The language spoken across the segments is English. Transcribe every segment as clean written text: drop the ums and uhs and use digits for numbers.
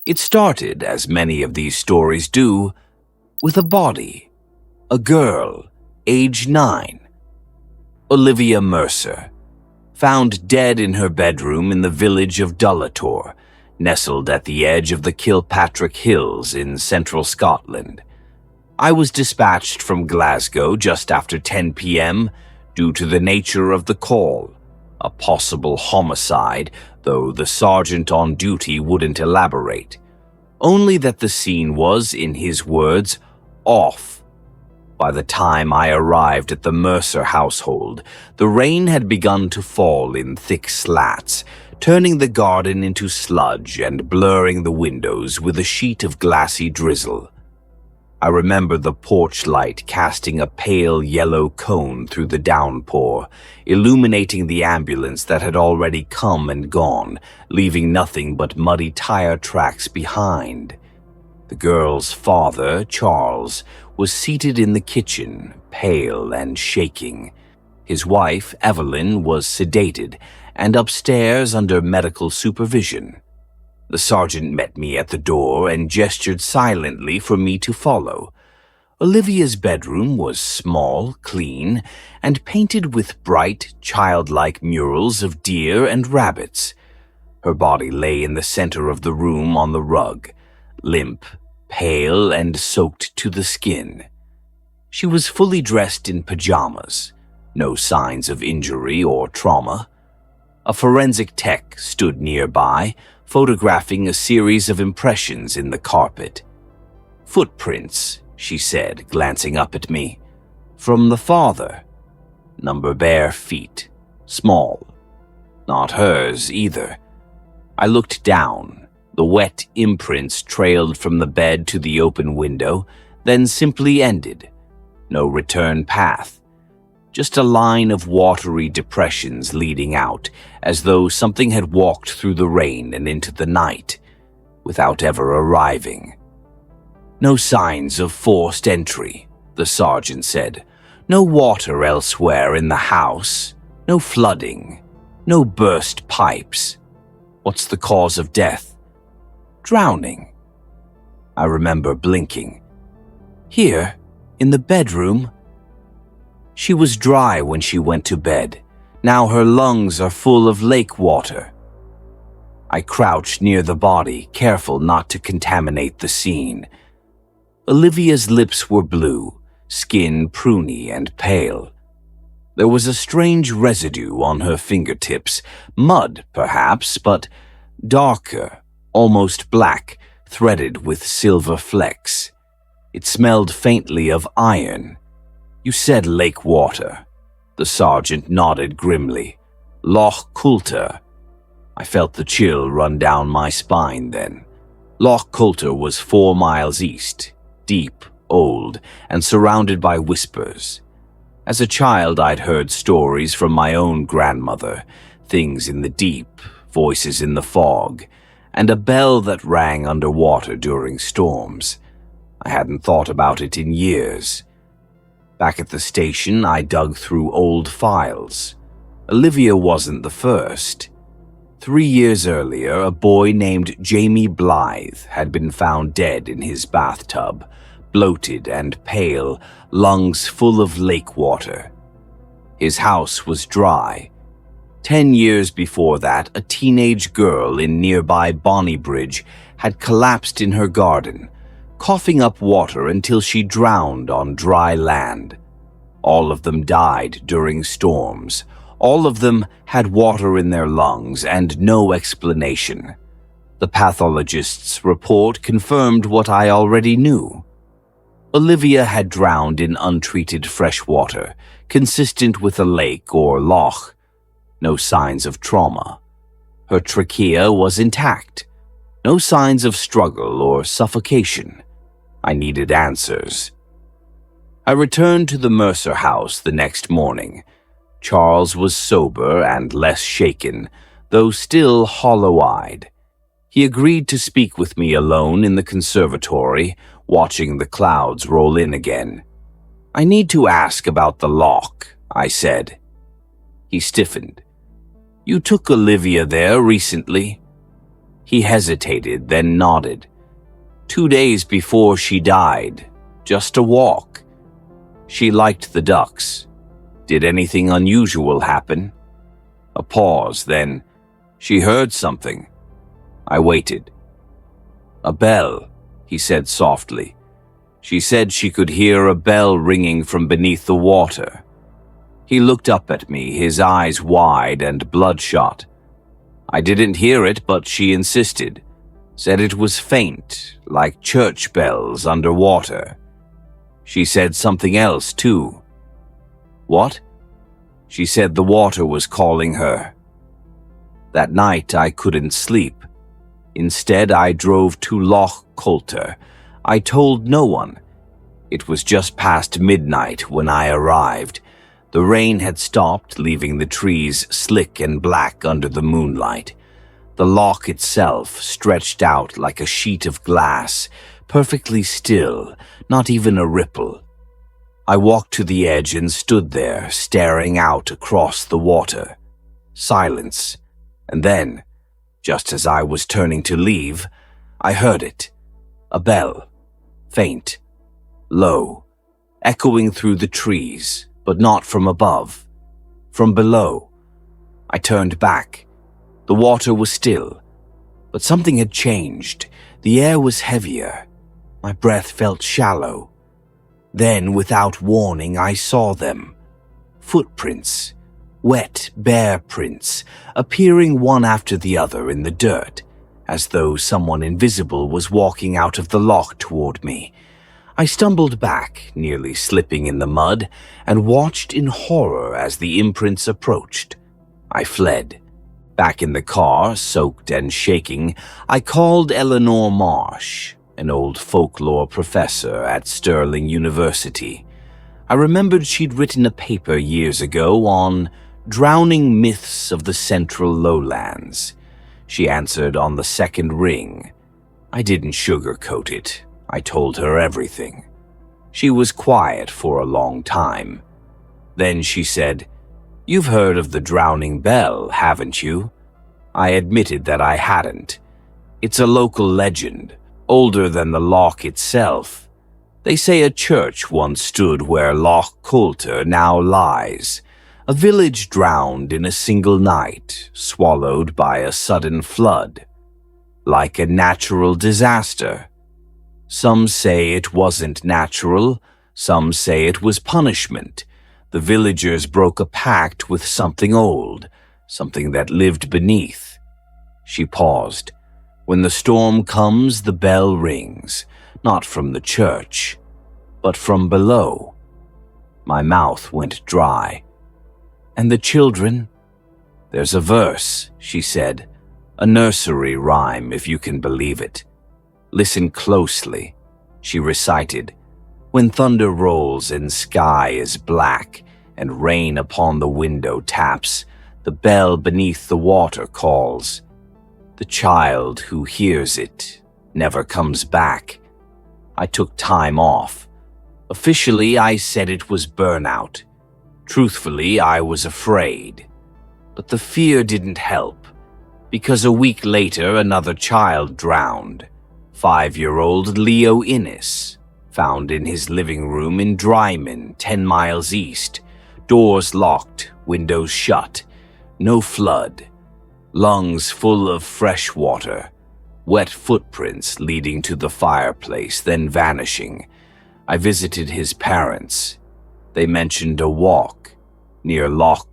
It started, as many of these stories do, with a body, a girl, age 9, Olivia Mercer, found dead in her bedroom in the village of Dullator, nestled at the edge of the Kilpatrick Hills in central Scotland. I was dispatched from Glasgow just after 10 p.m. due to the nature of the call, a possible homicide, though the sergeant on duty wouldn't elaborate. Only that the scene was, in his words, off. By the time I arrived at the Mercer household, the rain had begun to fall in thick slats, turning the garden into sludge and blurring the windows with a sheet of glassy drizzle. I remember the porch light casting a pale yellow cone through the downpour, illuminating the ambulance that had already come and gone, leaving nothing but muddy tire tracks behind. The girl's father, Charles, was seated in the kitchen, pale and shaking. His wife, Evelyn, was sedated and upstairs under medical supervision. The sergeant met me at the door and gestured silently for me to follow. Olivia's bedroom was small, clean, and painted with bright, childlike murals of deer and rabbits. Her body lay in the center of the room on the rug, limp, pale, and soaked to the skin. She was fully dressed in pajamas, no signs of injury or trauma. A forensic tech stood nearby, photographing a series of impressions in the carpet. "Footprints," she said, glancing up at me. "From the father. Number bare feet. Small. Not hers either." I looked down. The wet imprints trailed from the bed to the open window, then simply ended. No return path. Just a line of watery depressions leading out, as though something had walked through the rain and into the night, without ever arriving. "No signs of forced entry," the sergeant said. "No water elsewhere in the house. No flooding. No burst pipes. What's the cause of death?" "Drowning." I remember blinking. "Here, in the bedroom?" She was dry when she went to bed. Now her lungs are full of lake water. I crouched near the body, careful not to contaminate the scene. Olivia's lips were blue, skin pruny and pale. There was a strange residue on her fingertips, mud perhaps, but darker, almost black, threaded with silver flecks. It smelled faintly of iron. "You said lake water." The sergeant nodded grimly. "Loch Coulter." I felt the chill run down my spine then. Loch Coulter was 4 miles east, deep, old, and surrounded by whispers. As a child, I'd heard stories from my own grandmother, things in the deep, voices in the fog, and a bell that rang underwater during storms. I hadn't thought about it in years. Back at the station, I dug through old files. Olivia wasn't the first. 3 years earlier, a boy named Jamie Blythe had been found dead in his bathtub, bloated and pale, lungs full of lake water. His house was dry. 10 years before that, a teenage girl in nearby Bonnybridge had collapsed in her garden, coughing up water until she drowned on dry land. All of them died during storms. All of them had water in their lungs and no explanation. The pathologist's report confirmed what I already knew. Olivia had drowned in untreated fresh water, consistent with a lake or loch. No signs of trauma. Her trachea was intact. No signs of struggle or suffocation. I needed answers. I returned to the Mercer house the next morning. Charles was sober and less shaken, though still hollow-eyed. He agreed to speak with me alone in the conservatory, watching the clouds roll in again. "I need to ask about the loch," I said. He stiffened. "You took Olivia there recently?" He hesitated, then nodded. 2 days before she died. Just a walk. She liked the ducks. Did anything unusual happen? A pause, then she heard something. I waited. A bell, he said softly. She said she could hear a bell ringing from beneath the water. He looked up at me, his eyes wide and bloodshot. I didn't hear it, but she insisted. Said it was faint, like church bells underwater. She said something else, too. What? She said the water was calling her. That night I couldn't sleep. Instead, I drove to Loch I told no one. It was just past midnight when I arrived. The rain had stopped, leaving the trees slick and black under the moonlight. The loch itself stretched out like a sheet of glass, perfectly still, not even a ripple. I walked to the edge and stood there, staring out across the water. Silence. And then, just as I was turning to leave, I heard it. A bell. Faint. Low. Echoing through the trees, but not from above. From below. I turned back. The water was still. But something had changed. The air was heavier. My breath felt shallow. Then, without warning, I saw them. Footprints. Wet, bare prints, appearing one after the other in the dirt, as though someone invisible was walking out of the loch toward me. I stumbled back, nearly slipping in the mud, and watched in horror as the imprints approached. I fled. Back in the car, soaked and shaking, I called Eleanor Marsh, an old folklore professor at Stirling University. I remembered she'd written a paper years ago on drowning myths of the central lowlands. She answered on the second ring. I didn't sugarcoat it. I told her everything. She was quiet for a long time. Then she said, "You've heard of the Drowning Bell, haven't you?" I admitted that I hadn't. It's a local legend, older than the loch itself. They say a church once stood where Loch now lies. A village drowned in a single night, swallowed by a sudden flood. Like a natural disaster. Some say it wasn't natural, some say it was punishment. The villagers broke a pact with something old, something that lived beneath. She paused. When the storm comes, the bell rings, not from the church, but from below. My mouth went dry. And the children? There's a verse, she said, a nursery rhyme, if you can believe it. Listen closely, she recited. When thunder rolls and sky is black, and rain upon the window taps, the bell beneath the water calls. The child who hears it never comes back. I took time off. Officially, I said it was burnout. Truthfully, I was afraid. But the fear didn't help, because a week later another child drowned. 5-year-old Leo Innes, found in his living room in Dryman, 10 miles east. Doors locked, windows shut. No flood. Lungs full of fresh water. Wet footprints leading to the fireplace, then vanishing. I visited his parents. They mentioned a walk near Loch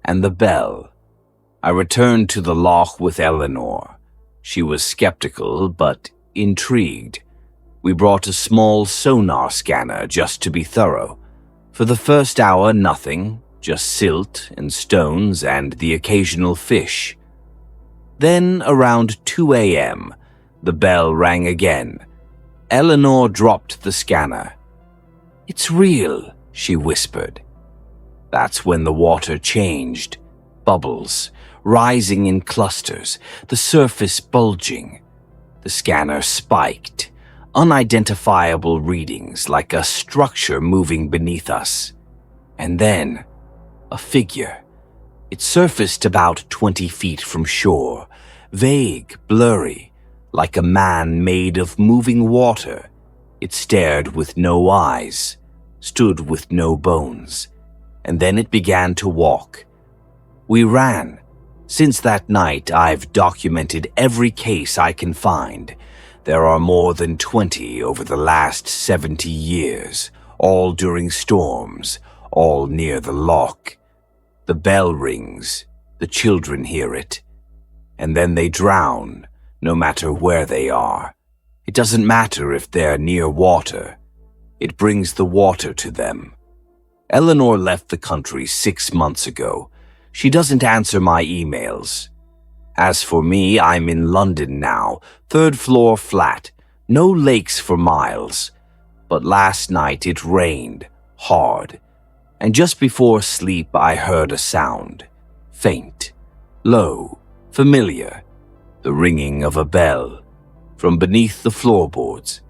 and the bell. I returned to the loch with Eleanor. She was skeptical, but intrigued. We brought a small sonar scanner just to be thorough. For the first hour, nothing, just silt and stones and the occasional fish. Then, around 2 a.m., the bell rang again. Eleanor dropped the scanner. "It's real," she whispered. That's when the water changed. Bubbles, rising in clusters, the surface bulging. The scanner spiked. Unidentifiable readings like a structure moving beneath us. And then, a figure. It surfaced about 20 feet from shore, vague, blurry, like a man made of moving water. It stared with no eyes, stood with no bones, and then it began to walk. We ran. Since that night, I've documented every case I can find. There are more than 20 over the last 70 years, all during storms, all near the loch. The bell rings, the children hear it, and then they drown, no matter where they are. It doesn't matter if they're near water. It brings the water to them. Eleanor left the country 6 months ago. She doesn't answer my emails. As for me, I'm in London now, 3rd floor flat, no lakes for miles. But last night it rained, hard, and just before sleep I heard a sound, faint, low, familiar, the ringing of a bell, from beneath the floorboards.